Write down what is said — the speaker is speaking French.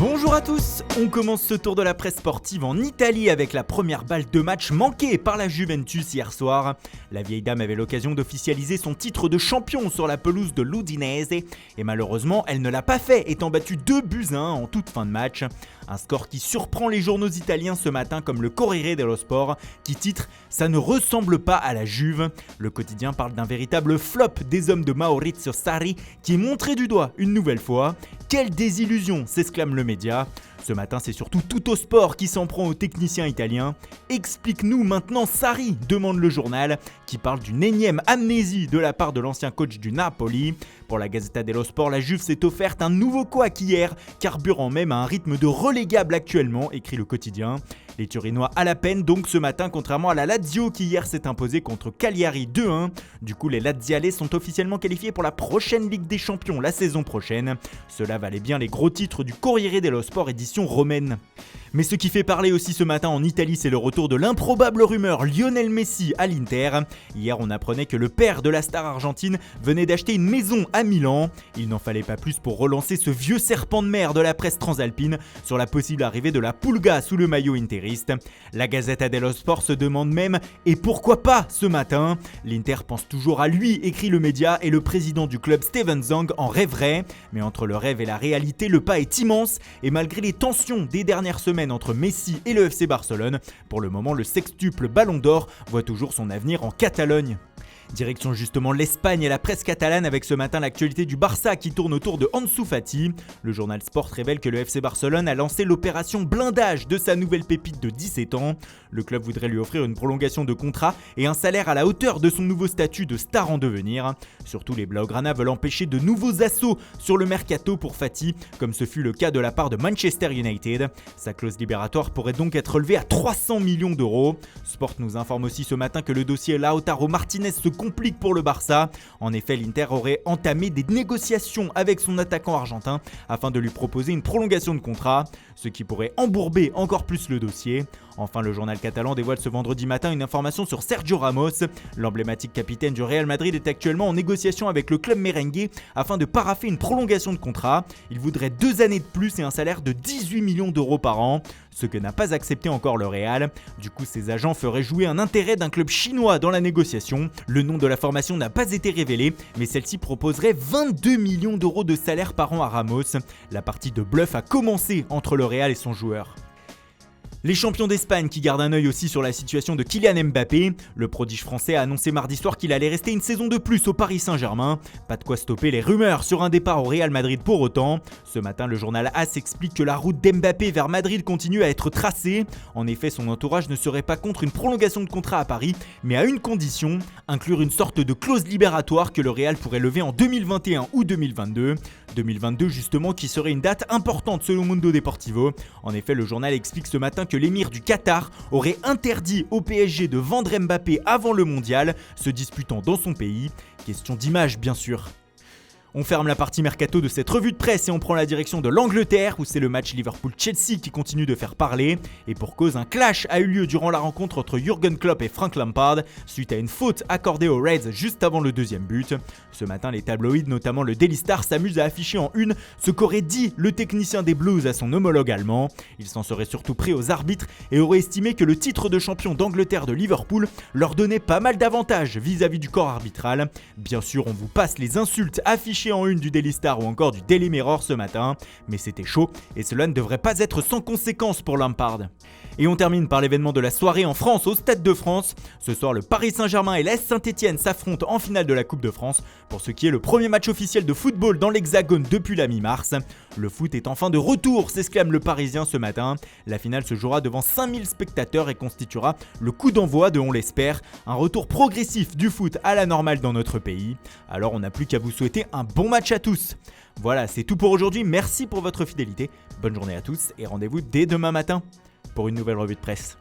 Bonjour à tous, on commence ce tour de la presse sportive en Italie avec la première balle de match manquée par la Juventus hier soir. La vieille dame avait l'occasion d'officialiser son titre de champion sur la pelouse de l'Udinese et malheureusement elle ne l'a pas fait, étant battue 2-1 en toute fin de match. Un score qui surprend les journaux italiens ce matin comme le Corriere dello Sport qui titre « Ça ne ressemble pas à la Juve ». Le quotidien parle d'un véritable flop des hommes de Maurizio Sarri qui est montré du doigt une nouvelle fois. Quelle désillusion, s'exclame le média. Ce matin, c'est surtout Tuttosport qui s'en prend aux techniciens italiens. Explique-nous maintenant Sarri, demande le journal, qui parle d'une énième amnésie de la part de l'ancien coach du Napoli. Pour la Gazzetta dello Sport, la Juve s'est offerte un nouveau couac hier, carburant même à un rythme de relégable actuellement, écrit le quotidien. Les Turinois à la peine donc ce matin, contrairement à la Lazio qui hier s'est imposée contre Cagliari 2-1. Du coup, les Lazialais sont officiellement qualifiés pour la prochaine Ligue des Champions la saison prochaine. Cela valait bien les gros titres du Corriere dello Sport édition romaine. Mais ce qui fait parler aussi ce matin en Italie, c'est le retour de l'improbable rumeur Lionel Messi à l'Inter. Hier, on apprenait que le père de la star argentine venait d'acheter une maison à Milan. Il n'en fallait pas plus pour relancer ce vieux serpent de mer de la presse transalpine sur la possible arrivée de la Pulga sous le maillot interiste. La Gazzetta dello Sport se demande même « Et pourquoi pas ce matin ?» L'Inter pense toujours à lui, écrit le média, et le président du club Steven Zhang en rêverait. Mais entre le rêve et la réalité, le pas est immense et malgré les tensions des dernières semaines entre Messi et le FC Barcelone, pour le moment le sextuple Ballon d'Or voit toujours son avenir en Catalogne. Direction justement l'Espagne et la presse catalane avec ce matin l'actualité du Barça qui tourne autour de Ansu Fati. Le journal Sport révèle que le FC Barcelone a lancé l'opération blindage de sa nouvelle pépite de 17 ans. Le club voudrait lui offrir une prolongation de contrat et un salaire à la hauteur de son nouveau statut de star en devenir. Surtout les Blaugrana veulent empêcher de nouveaux assauts sur le mercato pour Fati, comme ce fut le cas de la part de Manchester United. Sa clause libératoire pourrait donc être relevée à 300 millions d'euros. Sport nous informe aussi ce matin que le dossier Lautaro Martinez se complique pour le Barça. En effet, l'Inter aurait entamé des négociations avec son attaquant argentin afin de lui proposer une prolongation de contrat, ce qui pourrait embourber encore plus le dossier. Enfin, le journal catalan dévoile ce vendredi matin une information sur Sergio Ramos. L'emblématique capitaine du Real Madrid est actuellement en négociation avec le club merengue afin de paraffer une prolongation de contrat. Il voudrait 2 années de plus et un salaire de 18 millions d'euros par an, ce que n'a pas accepté encore le Real. Du coup, ses agents feraient jouer un intérêt d'un club chinois dans la négociation. Le nom de la formation n'a pas été révélé, mais celle-ci proposerait 22 millions d'euros de salaire par an à Ramos. La partie de bluff a commencé entre le Real et son joueur. Les champions d'Espagne qui gardent un œil aussi sur la situation de Kylian Mbappé. Le prodige français a annoncé mardi soir qu'il allait rester une saison de plus au Paris Saint-Germain. Pas de quoi stopper les rumeurs sur un départ au Real Madrid pour autant. Ce matin, le journal AS explique que la route d'Mbappé vers Madrid continue à être tracée. En effet, son entourage ne serait pas contre une prolongation de contrat à Paris, mais à une condition, inclure une sorte de clause libératoire que le Real pourrait lever en 2021 ou 2022. 2022 justement qui serait une date importante selon Mundo Deportivo. En effet, le journal explique ce matin que l'émir du Qatar aurait interdit au PSG de vendre Mbappé avant le mondial, se disputant dans son pays. Question d'image bien sûr. On ferme la partie mercato de cette revue de presse et on prend la direction de l'Angleterre où c'est le match Liverpool-Chelsea qui continue de faire parler. Et pour cause, un clash a eu lieu durant la rencontre entre Jürgen Klopp et Frank Lampard suite à une faute accordée aux Reds juste avant le deuxième but. Ce matin, les tabloïds, notamment le Daily Star, s'amusent à afficher en une ce qu'aurait dit le technicien des Blues à son homologue allemand. Il s'en serait surtout pris aux arbitres et aurait estimé que le titre de champion d'Angleterre de Liverpool leur donnait pas mal d'avantages vis-à-vis du corps arbitral. Bien sûr, on vous passe les insultes affichées en une du Daily Star ou encore du Daily Mirror ce matin, mais c'était chaud et cela ne devrait pas être sans conséquence pour Lampard. Et on termine par l'événement de la soirée en France au Stade de France. Ce soir, le Paris Saint-Germain et l'AS Saint-Etienne s'affrontent en finale de la Coupe de France pour ce qui est le premier match officiel de football dans l'Hexagone depuis la mi-mars. Le foot est enfin de retour, s'exclame le Parisien ce matin. La finale se jouera devant 5000 spectateurs et constituera le coup d'envoi de, on l'espère, un retour progressif du foot à la normale dans notre pays. Alors on n'a plus qu'à vous souhaiter un bon match à tous. Voilà, c'est tout pour aujourd'hui, merci pour votre fidélité, bonne journée à tous et rendez-vous dès demain matin pour une nouvelle revue de presse.